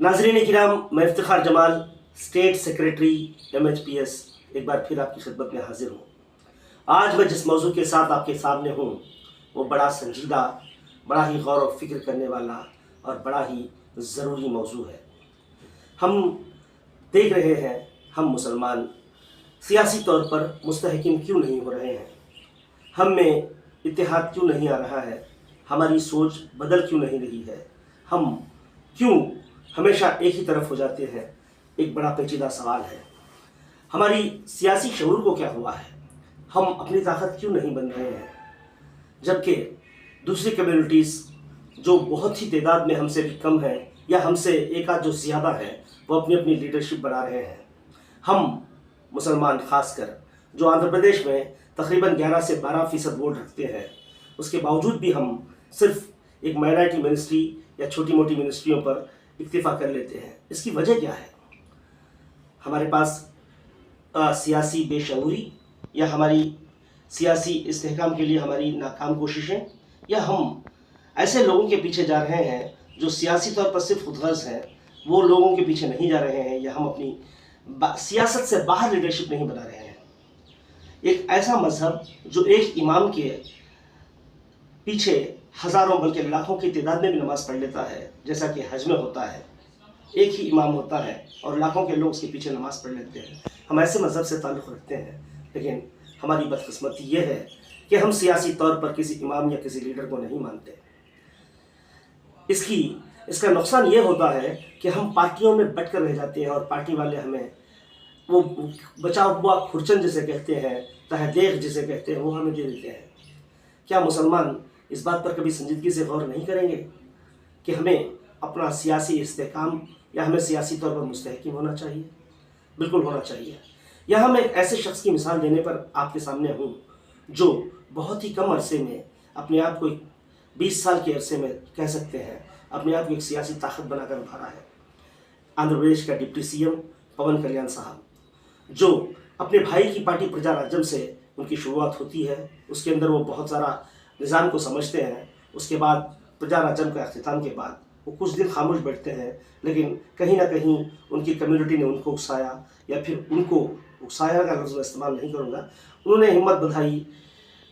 नाज़रीन किराम, मैं Iftikhar Jamal, state secretary MHPS, एक बार फिर आपकी खिदमत में हाजिर हूँ। आज मैं जिस मौजू के साथ आपके सामने हूँ वो बड़ा संजीदा, बड़ा ही गौर और फिक्र करने वाला और बड़ा ही ज़रूरी मौजू है। हम देख रहे हैं, हम मुसलमान सियासी तौर पर मुस्तहकिम क्यों नहीं हो रहे हैं, हम में इत्तेहाद क्यों नहीं आ रहा है, हमारी सोच बदल क्यों नहीं रही है, हम क्यों हमेशा एक ही तरफ हो जाते हैं। एक बड़ा पेचीदा सवाल है। हमारी सियासी शऊर को क्या हुआ है, हम अपनी ताकत क्यों नहीं बन रहे हैं, जबकि दूसरी कम्युनिटीज़ जो बहुत ही तादाद में हमसे भी कम है या हमसे एक आध जो ज़्यादा है वो अपनी अपनी लीडरशिप बढ़ा रहे हैं। हम मुसलमान खासकर जो आंध्र प्रदेश में तकरीबन 11 से 12% वोट रखते हैं, उसके बावजूद भी हम सिर्फ एक माइनॉरिटी मिनिस्ट्री या छोटी मोटी मिनिस्ट्रियों पर इक्तिफा कर लेते हैं। इसकी वजह क्या है? हमारे पास सियासी बेशऊरी या हमारी सियासी इस्तेहकाम के लिए हमारी नाकाम कोशिशें, या हम ऐसे लोगों के पीछे जा रहे हैं जो सियासी तौर पर सिर्फ खुदगर्ज़ हैं, वो लोगों के पीछे नहीं जा रहे हैं, या हम अपनी सियासत से बाहर लीडरशिप नहीं बना रहे हैं। एक ऐसा मजहब जो एक इमाम के पीछे हज़ारों बल्कि लाखों की तादाद में भी नमाज़ पढ़ लेता है, जैसा कि हज में होता है, एक ही इमाम होता है और लाखों के लोग उसके पीछे नमाज़ पढ़ लेते हैं। हम ऐसे मज़हब से ताल्लुक़ रखते हैं, लेकिन हमारी बदकिस्मती ये है कि हम सियासी तौर पर किसी इमाम या किसी लीडर को नहीं मानते। इसका नुकसान ये होता है कि हम पार्टियों में बट कर रह जाते हैं और पार्टी वाले हमें वो बचा हुआ खुरचन जिसे कहते हैं, तहदेख जिसे कहते हैं, वो हमें दे देते हैं। क्या मुसलमान इस बात पर कभी संजीदगी से गौर नहीं करेंगे कि हमें अपना सियासी इस्तेहकाम या हमें सियासी तौर पर मुस्तहकिम होना चाहिए? बिल्कुल होना चाहिए। यहाँ मैं एक ऐसे शख्स की मिसाल देने पर आपके सामने हूँ जो बहुत ही कम अरसे में अपने आप को 20 साल के अरसे में कह सकते हैं अपने आप को एक सियासी ताकत बनाकर उभारा है। आंध्र प्रदेश का डिप्टी CM पवन कल्याण साहब, जो अपने भाई की पार्टी प्रजा राज्यम से उनकी शुरुआत होती है, उसके अंदर वो बहुत सारा निज़ाम को समझते हैं। उसके बाद प्रजा राज्यम का अख्तिताम के बाद वो कुछ दिन खामोश बैठते हैं, लेकिन कहीं ना कहीं उनकी कम्युनिटी ने उनको उकसाया, या फिर उनको उकसाया का लफ्ज़ मैं इस्तेमाल नहीं करूँगा, उन्होंने हिम्मत बंधाई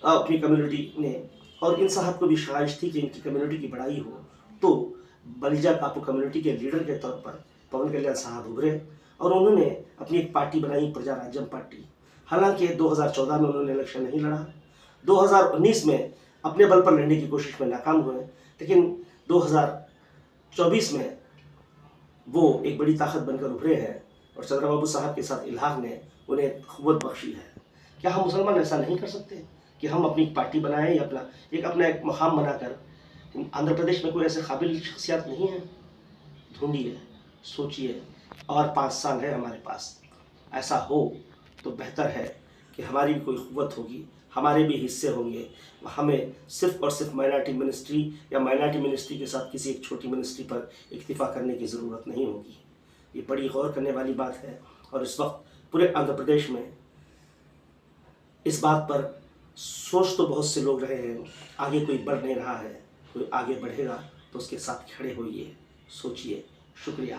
अपनी कम्युनिटी ने, और इन साहब को भी ख्वाहिश थी कि इनकी कम्युनिटी की बढ़ाई हो। तो बलिजा कापू कम्युनिटी के लीडर के तौर पर पवन कल्याण साहब उभरे और उन्होंने अपनी एक पार्टी बनाई, प्रजा राज्यम पार्टी। हालांकि 2014 में उन्होंने इलेक्शन नहीं लड़ा, 2019 में अपने बल पर लड़ने की कोशिश में नाकाम हुए, लेकिन 2024 में वो एक बड़ी ताकत बनकर उभरे हैं और चंद्रबाबू साहब के साथ इल्हाक ने उन्हें क़ुव्वत बख्शी है। क्या हम मुसलमान ऐसा नहीं कर सकते कि हम अपनी पार्टी बनाएं या अपना एक मकाम बनाकर? आंध्र प्रदेश में कोई ऐसे काबिल शख्सियत नहीं है? ढूंढिए, सोचिए, और 5 साल है हमारे पास। ऐसा हो तो बेहतर है कि हमारी भी कोई क़ुव्वत होगी, हमारे भी हिस्से होंगे। हमें सिर्फ और सिर्फ माइनॉरिटी मिनिस्ट्री या माइनॉरिटी मिनिस्ट्री के साथ किसी एक छोटी मिनिस्ट्री पर इक्तिफा करने की ज़रूरत नहीं होगी। ये बड़ी गौर करने वाली बात है, और इस वक्त पूरे आंध्र प्रदेश में इस बात पर सोच तो बहुत से लोग रहे हैं, आगे कोई बढ़ नहीं रहा है। कोई आगे बढ़ेगा तो उसके साथ खड़े होइए, सोचिए। शुक्रिया।